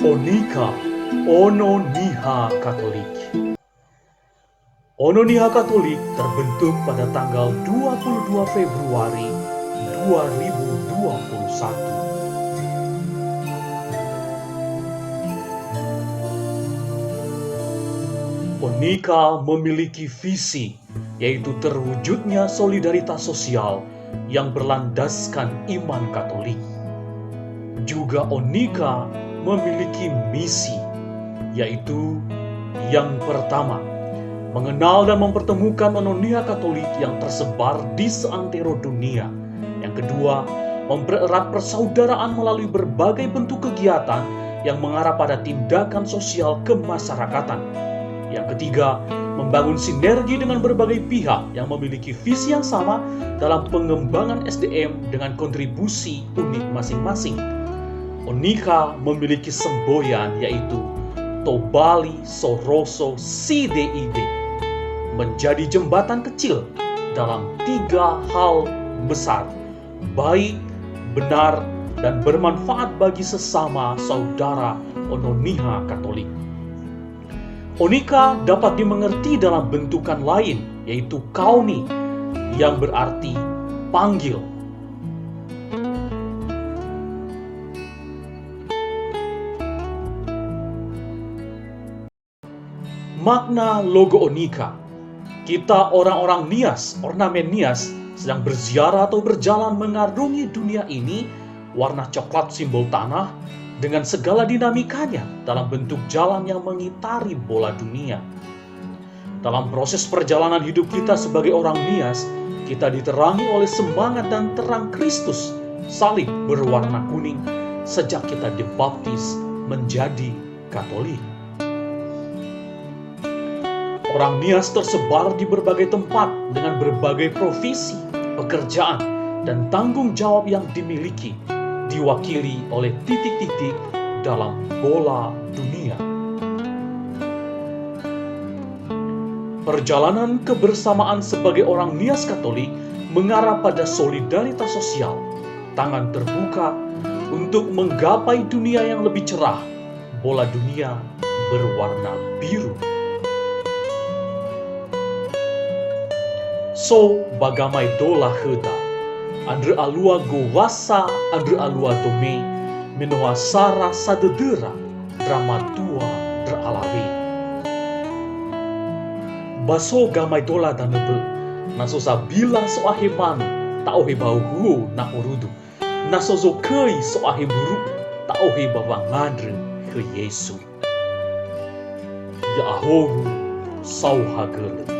Onika Ono Niha Katolik. Ono Niha Katolik terbentuk pada tanggal 22 Februari 2021. Onika memiliki visi, yaitu terwujudnya solidaritas sosial yang berlandaskan iman Katolik. Juga Onika memiliki misi, yaitu yang pertama, mengenal dan mempertemukan Ono-Niha Katolik yang tersebar di seantero dunia. Yang kedua, mempererat persaudaraan melalui berbagai bentuk kegiatan yang mengarah pada tindakan sosial kemasyarakatan. Yang ketiga, membangun sinergi dengan berbagai pihak yang memiliki visi yang sama dalam pengembangan SDM dengan kontribusi unik masing-masing. Onika memiliki semboyan yaitu Tobali Soroso CDID, menjadi jembatan kecil dalam 3 hal besar, baik, benar, dan bermanfaat bagi sesama saudara Ono-Niha Katolik. Onika dapat dimengerti dalam bentukan lain, yaitu kauni, yang berarti panggil. Makna logo Onika. Kita orang-orang Nias, ornamen Nias, sedang berziarah atau berjalan mengarungi dunia ini, warna coklat simbol tanah, dengan segala dinamikanya dalam bentuk jalan yang mengitari bola dunia. Dalam proses perjalanan hidup kita sebagai orang Nias, kita diterangi oleh semangat dan terang Kristus, salib berwarna kuning, sejak kita dibaptis menjadi Katolik. Orang Nias tersebar di berbagai tempat dengan berbagai profesi, pekerjaan, dan tanggung jawab yang dimiliki, diwakili oleh titik-titik dalam bola dunia. Perjalanan kebersamaan sebagai orang Nias Katolik mengarah pada solidaritas sosial, tangan terbuka untuk menggapai dunia yang lebih cerah, bola dunia berwarna biru. So bagamai dola heta, andre alua gowasa, andre alua tome, menoha sara sadedera, drama tua deralawe. Baso gamai dola danebe, naso sabila soahe manu, taohe bau huo na orudu, naso zokei soahe buru, taohe bawa ngadre ke Yesu. Ya ahohu sauhagele.